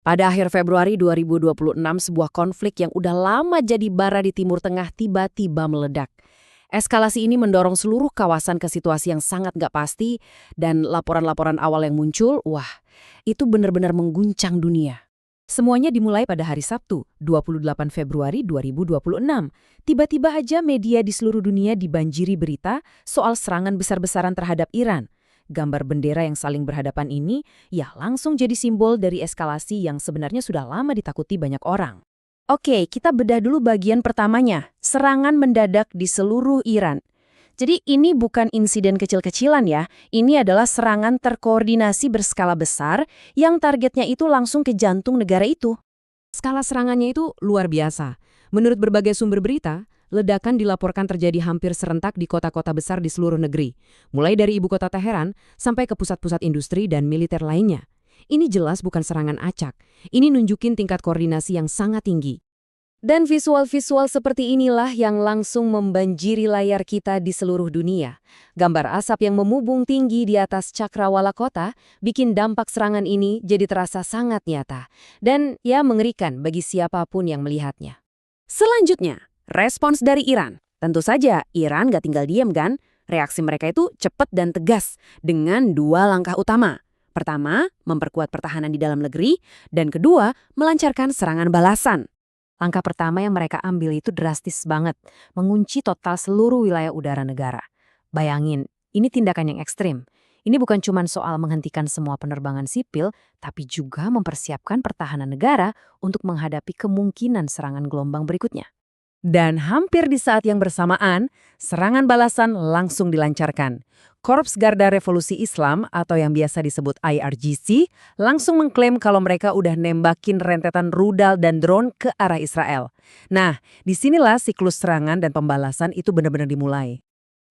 Pada akhir Februari 2026, sebuah konflik yang udah lama jadi bara di Timur Tengah tiba-tiba meledak. Eskalasi ini mendorong seluruh kawasan ke situasi yang sangat nggak pasti, dan laporan-laporan awal yang muncul, wah, itu benar-benar mengguncang dunia. Semuanya dimulai pada hari Sabtu, 28 Februari 2026. Tiba-tiba aja media di seluruh dunia dibanjiri berita soal serangan besar-besaran terhadap Iran. Gambar bendera yang saling berhadapan ini ya langsung jadi simbol dari eskalasi yang sebenarnya sudah lama ditakuti banyak orang. Oke, kita bedah dulu bagian pertamanya, serangan mendadak di seluruh Iran. Jadi ini bukan insiden kecil-kecilan ya, ini adalah serangan terkoordinasi berskala besar yang targetnya itu langsung ke jantung negara itu. Skala serangannya itu luar biasa. Menurut berbagai sumber berita, ledakan dilaporkan terjadi hampir serentak di kota-kota besar di seluruh negeri, mulai dari ibu kota Teheran sampai ke pusat-pusat industri dan militer lainnya. Ini jelas bukan serangan acak, ini nunjukin tingkat koordinasi yang sangat tinggi. Dan visual-visual seperti inilah yang langsung membanjiri layar kita di seluruh dunia. Gambar asap yang memubung tinggi di atas cakrawala kota bikin dampak serangan ini jadi terasa sangat nyata. Dan ya mengerikan bagi siapapun yang melihatnya. Selanjutnya, respons dari Iran. Tentu saja Iran gak tinggal diam kan? Reaksi mereka itu cepat dan tegas dengan dua langkah utama. Pertama, memperkuat pertahanan di dalam negeri. Dan kedua, melancarkan serangan balasan. Langkah pertama yang mereka ambil itu drastis banget, mengunci total seluruh wilayah udara negara. Bayangin, ini tindakan yang ekstrim. Ini bukan cuma soal menghentikan semua penerbangan sipil, tapi juga mempersiapkan pertahanan negara untuk menghadapi kemungkinan serangan gelombang berikutnya. Dan hampir di saat yang bersamaan, serangan balasan langsung dilancarkan. Korps Garda Revolusi Islam atau yang biasa disebut IRGC langsung mengklaim kalau mereka udah nembakin rentetan rudal dan drone ke arah Israel. Nah, disinilah siklus serangan dan pembalasan itu benar-benar dimulai.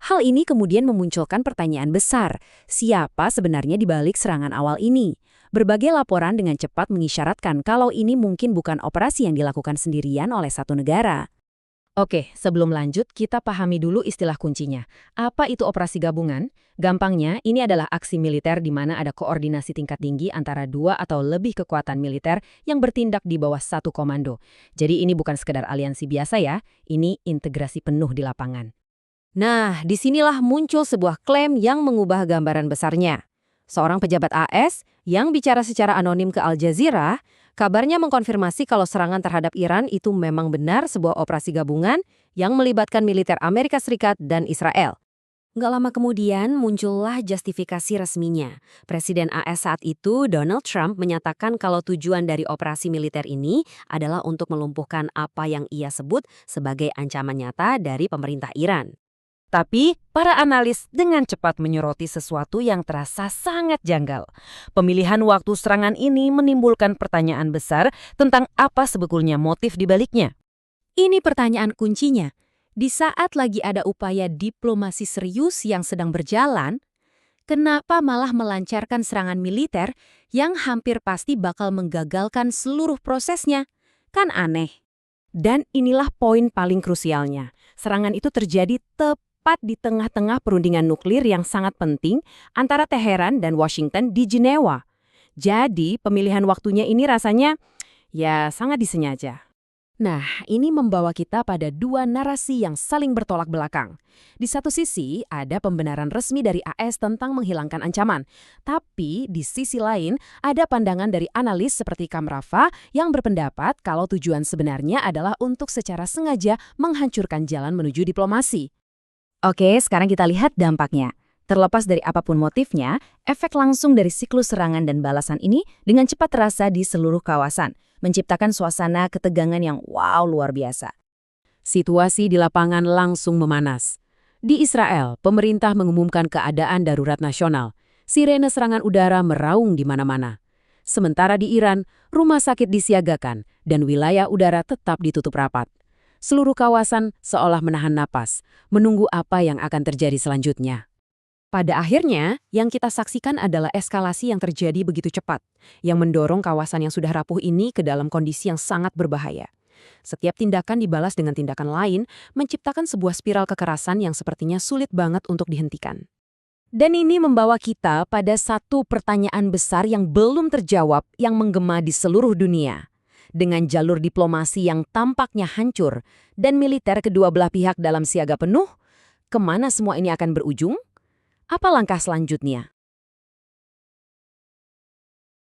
Hal ini kemudian memunculkan pertanyaan besar, siapa sebenarnya di balik serangan awal ini? Berbagai laporan dengan cepat mengisyaratkan kalau ini mungkin bukan operasi yang dilakukan sendirian oleh satu negara. Oke, sebelum lanjut, kita pahami dulu istilah kuncinya. Apa itu operasi gabungan? Gampangnya, ini adalah aksi militer di mana ada koordinasi tingkat tinggi antara dua atau lebih kekuatan militer yang bertindak di bawah satu komando. Jadi ini bukan sekedar aliansi biasa ya, ini integrasi penuh di lapangan. Nah, disinilah muncul sebuah klaim yang mengubah gambaran besarnya. Seorang pejabat AS yang bicara secara anonim ke Al Jazeera, kabarnya mengkonfirmasi kalau serangan terhadap Iran itu memang benar sebuah operasi gabungan yang melibatkan militer Amerika Serikat dan Israel. Nggak lama kemudian muncullah justifikasi resminya. Presiden AS saat itu, Donald Trump, menyatakan kalau tujuan dari operasi militer ini adalah untuk melumpuhkan apa yang ia sebut sebagai ancaman nyata dari pemerintah Iran. Tapi, para analis dengan cepat menyoroti sesuatu yang terasa sangat janggal. Pemilihan waktu serangan ini menimbulkan pertanyaan besar tentang apa sebetulnya motif di baliknya. Ini pertanyaan kuncinya. Di saat lagi ada upaya diplomasi serius yang sedang berjalan, kenapa malah melancarkan serangan militer yang hampir pasti bakal menggagalkan seluruh prosesnya? Kan aneh. Dan inilah poin paling krusialnya. Serangan itu terjadi tepat di tengah-tengah perundingan nuklir yang sangat penting antara Teheran dan Washington di Jenewa. Jadi, pemilihan waktunya ini rasanya ya sangat disengaja. Nah, ini membawa kita pada dua narasi yang saling bertolak belakang. Di satu sisi, ada pembenaran resmi dari AS tentang menghilangkan ancaman. Tapi, di sisi lain, ada pandangan dari analis seperti Kamrafa yang berpendapat kalau tujuan sebenarnya adalah untuk secara sengaja menghancurkan jalan menuju diplomasi. Oke, sekarang kita lihat dampaknya. Terlepas dari apapun motifnya, efek langsung dari siklus serangan dan balasan ini dengan cepat terasa di seluruh kawasan, menciptakan suasana ketegangan yang luar biasa. Situasi di lapangan langsung memanas. Di Israel, pemerintah mengumumkan keadaan darurat nasional. Sirene serangan udara meraung di mana-mana. Sementara di Iran, rumah sakit disiagakan dan wilayah udara tetap ditutup rapat. Seluruh kawasan seolah menahan napas, menunggu apa yang akan terjadi selanjutnya. Pada akhirnya, yang kita saksikan adalah eskalasi yang terjadi begitu cepat, yang mendorong kawasan yang sudah rapuh ini ke dalam kondisi yang sangat berbahaya. Setiap tindakan dibalas dengan tindakan lain, menciptakan sebuah spiral kekerasan yang sepertinya sulit banget untuk dihentikan. Dan ini membawa kita pada satu pertanyaan besar yang belum terjawab yang menggema di seluruh dunia. Dengan jalur diplomasi yang tampaknya hancur dan militer kedua belah pihak dalam siaga penuh, kemana semua ini akan berujung? Apa langkah selanjutnya?